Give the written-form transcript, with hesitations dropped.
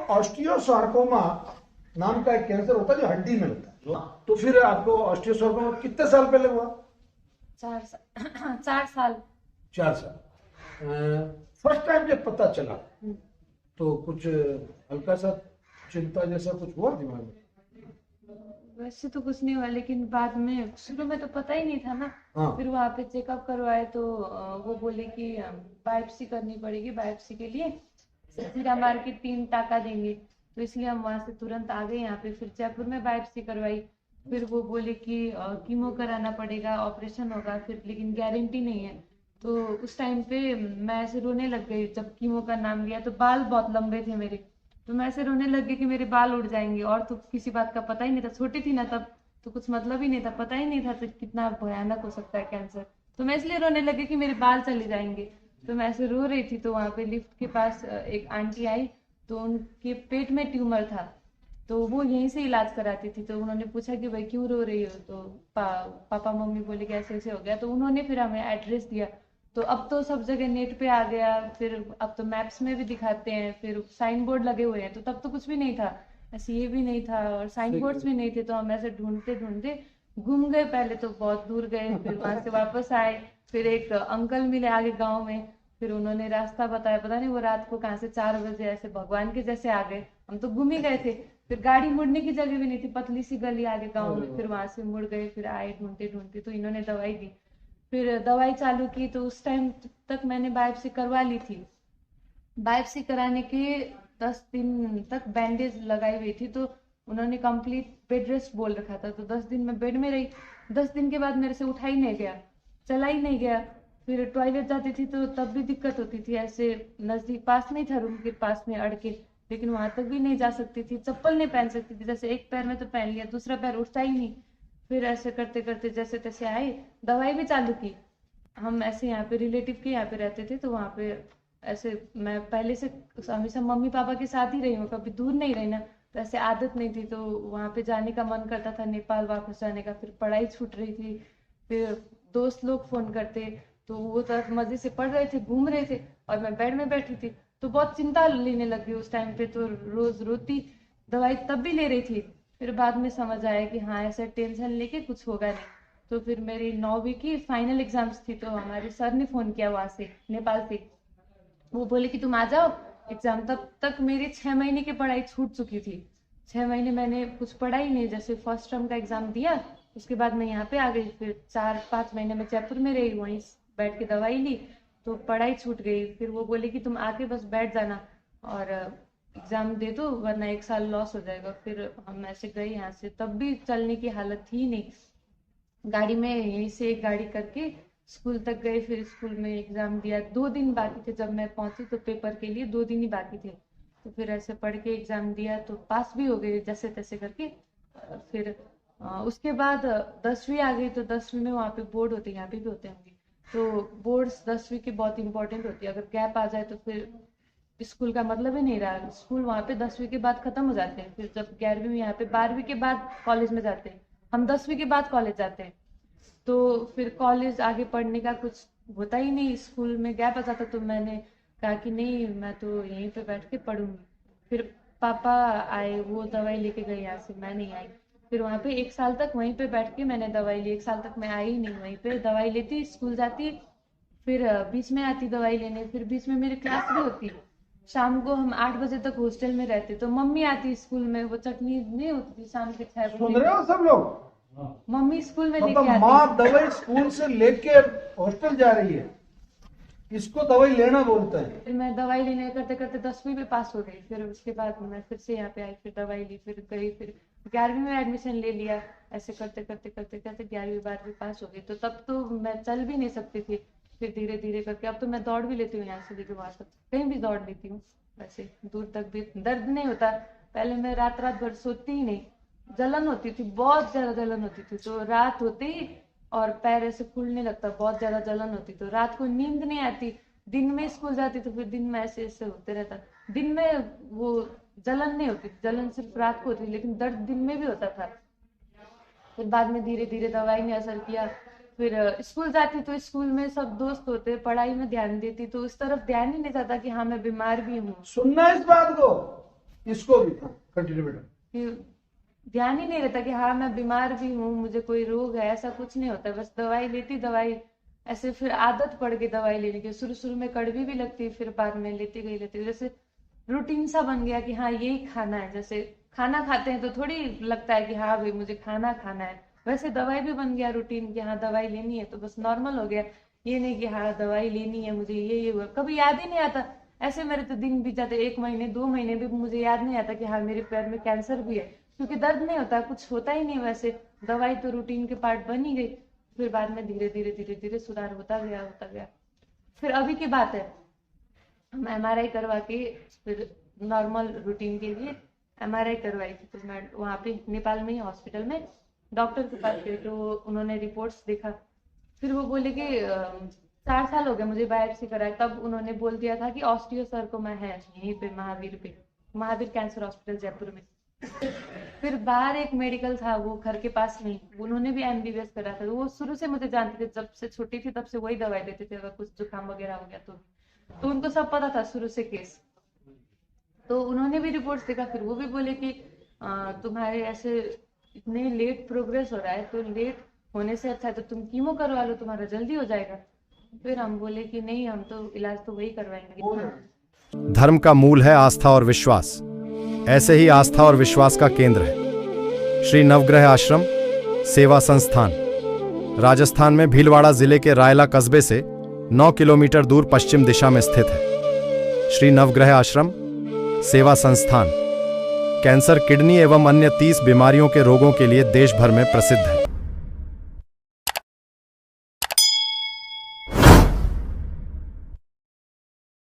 Osteosarcoma नाम का एक कैंसर होता है जो हड्डी में होता है। तो फिर आपको ऑस्टियोसार्कोमा कितने साल पहले हुआ? 4 साल। 4 साल। फर्स्ट टाइम जब पता चला तो कुछ हल्का सा चिंता जैसा कुछ हुआ दिमाग में? वैसे तो कुछ नहीं हुआ, लेकिन बाद में शुरू में तो पता ही नहीं था ना। हाँ। फिर वहाँ पे चेकअप करवाए तो वो बोले कि बायोप्सी करनी पड़ेगी, बायोप्सी के लिए सीधा मार के 3 टाका देंगे। तो इसलिए हम वहाँ से तुरंत आ गए यहाँ पे। फिर जयपुर में बायोप्सी करवाई। फिर वो बोले कि कीमो कराना पड़ेगा, ऑपरेशन होगा फिर, लेकिन गारंटी नहीं है। तो उस टाइम पे मैं ऐसे रोने लग गई जब कीमो का नाम लिया। तो बाल बहुत लंबे थे मेरे, तो मैं ऐसे रोने लग गई कि मेरे बाल उड़ जाएंगे। और तो किसी बात का पता ही नहीं था, छोटी थी ना तब, तो कुछ मतलब ही नहीं था, पता ही नहीं था तो कितना भयानक हो सकता है कैंसर। तो मैं इसलिए रोने लगी कि मेरे बाल चले जाएंगे। तो मैं ऐसे रो रही थी तो वहां पे लिफ्ट के पास एक आंटी आई। तो उनके पेट में ट्यूमर था, तो वो यहीं से इलाज कराती थी। तो उन्होंने पूछा कि भाई क्यों रो रही हो? तो पापा मम्मी बोले कि ऐसे ऐसे हो गया। तो उन्होंने फिर हमें एड्रेस दिया। तो अब तो सब जगह नेट पे आ गया, फिर अब तो मैप्स में भी दिखाते हैं, फिर साइन बोर्ड लगे हुए हैं। तो तब तो कुछ भी नहीं था, ऐसे ये भी नहीं था और साइन बोर्ड्स भी नहीं थे। तो हम ऐसे ढूंढते ढूंढते घूम गए, पहले तो बहुत दूर गए, फिर वहां से वापस आए। फिर एक अंकल मिले आगे गांव में, फिर उन्होंने रास्ता बताया। पता नहीं वो रात को कहाँ से 4 बजे ऐसे भगवान के जैसे आ गए। हम तो घूम ही गए थे। फिर गाड़ी मुड़ने की जगह भी नहीं थी, पतली सी गली आगे गांव में, फिर वहां से मुड़ गए। फिर आए ढूंढते ढूंढते, तो इन्होंने दवाई दी। फिर दवाई चालू की। तो उस टाइम तक मैंने बायोप्सी करवा ली थी। बायोप्सी कराने के 10 दिन तक बैंडेज लगाई हुई थी। तो उन्होंने कंप्लीट बेड रेस्ट बोल रखा था। तो 10 दिन में बेड में रही। 10 दिन के बाद मेरे से उठा ही नहीं गया, चला ही नहीं गया। फिर टॉयलेट जाती थी तो तब भी दिक्कत होती थी। ऐसे नजदीक पास में ही था, रूम के पास में अड़ के, लेकिन वहां तक भी नहीं जा सकती थी। चप्पल नहीं पहन सकती थी, जैसे एक पैर में तो पहन लिया, दूसरा पैर उठता ही नहीं। फिर ऐसे करते करते जैसे तैसे आई, दवाई भी चालू की। हम ऐसे यहाँ पे रिलेटिव के यहाँ पे रहते थे, तो वहाँ पे ऐसे मैं पहले से हमेशा मम्मी पापा के साथ ही रही हूँ, कभी दूर नहीं रही ना। तो ऐसे आदत नहीं थी, तो वहाँ पे जाने का मन करता था, नेपाल वापस जाने का। फिर पढ़ाई छूट रही थी, फिर दोस्त लोग फोन करते, तो वो तो मजे से पढ़ रहे थे, घूम रहे थे, और मैं बेड में बैठी थी। तो बहुत चिंता लेने लगी उस टाइम पे, तो रोज रोती। दवाई तब भी ले रही थी। फिर बाद में समझ आया कि हाँ, ऐसे टेंशन लेके कुछ होगा नहीं। तो फिर मेरी 9वीं की फाइनल एग्जाम्स थी, तो हमारे सर ने फोन किया वहां से, नेपाल से। वो बोले कि तुम आ जाओ एग्जाम। तब तक मेरी 6 महीने की पढ़ाई छूट चुकी थी। 6 महीने मैंने कुछ पढ़ा ही नहीं। जैसे फर्स्ट टर्म का एग्जाम दिया, उसके बाद मैं यहाँ पे आ गई। फिर 4-5 महीने में जयपुर में रही, वहीं बैठ के दवाई ली। तो पढ़ाई छूट गई। फिर वो बोले कि तुम आके बस बैठ जाना और एग्जाम दे दो, वरना 1 साल लॉस हो जाएगा। फिर हम ऐसे गए यहाँ से, तब भी चलने की हालत थी नहीं। गाड़ी में यहीं से एक गाड़ी करके स्कूल तक गए। फिर स्कूल में एग्जाम दिया। 2 दिन बाकी थे जब मैं पहुंची, तो पेपर के लिए 2 दिन ही बाकी थे। तो फिर ऐसे पढ़ के एग्जाम दिया, तो पास भी हो गए जैसे तैसे करके। फिर उसके बाद 10वीं आ गई। तो 10वीं में वहाँ पे बोर्ड होते हैं, यहाँ पे भी होते होंगे। तो बोर्ड्स 10वीं की बहुत इंपॉर्टेंट होती है। अगर गैप आ जाए तो फिर स्कूल का मतलब ही नहीं रहा। स्कूल वहाँ पे 10वीं के बाद खत्म हो जाते हैं। फिर जब 11वीं में, यहाँ पे 12वीं के बाद कॉलेज में जाते हैं। हम 10वीं के बाद कॉलेज जाते हैं। तो फिर कॉलेज आगे पढ़ने का कुछ होता ही नहीं, स्कूल में गैप आ जाता। तो मैंने कहा कि नहीं, मैं तो यहीं पे बैठ के पढ़ूंगी। फिर पापा आए, वो दवाई लेके गए यहाँ से, मैं नहीं आई। फिर वहां पे 1 साल तक वहीं पे बैठ के मैंने दवाई ली। 1 साल तक मैं आई ही नहीं, वहीं पे दवाई लेती, स्कूल जाती। फिर बीच में आती दवाई लेने। फिर बीच में मेरी क्लास भी होती। शाम को हम 8 बजे तक हॉस्टल में रहते, तो मम्मी आती स्कूल में, वो चटनी नहीं होती थी शाम के 6 बजे। सुन रहे हो सब लोग? मम्मी स्कूल में मतलब लेके आती। माँ दवाई स्कूल से लेके हॉस्टल जा रही है, इसको दवाई लेना बोलते हैं। फिर मैं दवाई लेने करते करते 10वीं में पास हो गई। फिर उसके बाद मैं फिर से यहाँ पे आई, फिर दवाई ली, फिर गई, फिर 11वीं में एडमिशन ले लिया। ऐसे करते करते करते करते 11वीं 12वीं पास हो गई। तो तब तो मैं चल भी नहीं सकती थी। फिर धीरे धीरे करके अब तो मैं दौड़ भी लेती हूँ, यहाँ से लेके वहां तक कहीं भी दौड़ लेती हूँ। वैसे दूर तक भी दर्द नहीं होता। पहले मैं रात रात भर सोती ही नहीं, जलन होती थी, बहुत ज्यादा जलन होती थी। तो रात होते ही और पैर ऐसे फूलने लगता, बहुत ज्यादा जलन होती। तो रात को नींद नहीं आती। दिन में स्कूल जाती तो फिर दिन में ऐसे ऐसे होते रहता। दिन में वो जलन नहीं होती, जलन सिर्फ रात को होती, लेकिन दर्द दिन में भी होता था। फिर बाद में धीरे धीरे दवाई ने असर किया। फिर स्कूल जाती तो स्कूल में सब दोस्त होते, पढ़ाई में ध्यान देती, तो उस तरफ ध्यान ही नहीं जाता कि हाँ मैं बीमार भी हूँ। सुनना इस बात को, इसको भी था। कंटिन्यू बेटा। कि ध्यान ही नहीं रहता कि हाँ मैं बीमार भी हूँ, मुझे कोई रोग है, ऐसा कुछ नहीं होता। बस दवाई लेती, दवाई ऐसे फिर आदत पड़ गई दवाई लेने की। शुरू शुरू में कड़वी भी लगती, फिर बाद में लेती गई, जैसे रूटीन सा बन गया कि हाँ यही खाना है। जैसे खाना खाते हैं तो थोड़ी लगता है कि हाँ भाई मुझे खाना खाना है, वैसे दवाई भी बन गया रूटीन कि हाँ दवाई लेनी है, तो बस नॉर्मल हो गया। ये नहीं कि हाँ दवाई लेनी है मुझे, ये हुआ, कभी याद ही नहीं आता। ऐसे मेरे तो दिन बीत जाते, 1 महीने 2 महीने भी मुझे याद नहीं आता कि हाँ मेरे पैर में कैंसर भी है, क्योंकि दर्द नहीं होता, कुछ होता ही नहीं। वैसे दवाई तो रूटीन के पार्ट बन ही गई। फिर बाद में धीरे धीरे धीरे धीरे सुधार होता गया। फिर अभी की बात है, हम MRI करवा के फिर नॉर्मल रूटीन के लिए MRI करवाई थी। तो मैं वहाँ पे नेपाल में ही हॉस्पिटल में डॉक्टर के पास गई, तो उन्होंने रिपोर्ट्स देखा। फिर वो बोले कि 4 साल हो गए मुझे बायोप्सी कराए, तब उन्होंने बोल दिया था कि ऑस्टियोसार्कोमा है यहीं पे महावीर कैंसर हॉस्पिटल जयपुर में। फिर बाहर एक मेडिकल था वो घर के पास में, उन्होंने भी MBBS करा था। वो शुरू से मुझे जानते थे, जब से छोटी थी तब से वही दवाई देते थे अगर कुछ जुकाम वगैरह हो गया तो उनको सब पता था शुरू से केस। तो उन्होंने भी रिपोर्ट्स देखा, फिर वो भी बोले कि तुम्हारे ऐसे इतने लेट प्रोग्रेस हो रहा है, तो लेट होने से अच्छा है तो तुम कीमो करवा लो, तुम्हारा जल्दी हो जाएगा। फिर हम बोले कि नहीं, हम तो इलाज तो वही करवाएंगे। धर्म का मूल है आस्था और विश्वास। ऐसे ही आस्था और विश्वास का केंद्र है श्री नवग्रह आश्रम सेवा संस्थान। राजस्थान में भीलवाड़ा जिले के रायला कस्बे से 9 किलोमीटर दूर पश्चिम दिशा में स्थित है। श्री नवग्रह आश्रम सेवा संस्थान कैंसर, किडनी एवं अन्य 30 बीमारियों के रोगों के लिए देश भर में प्रसिद्ध है।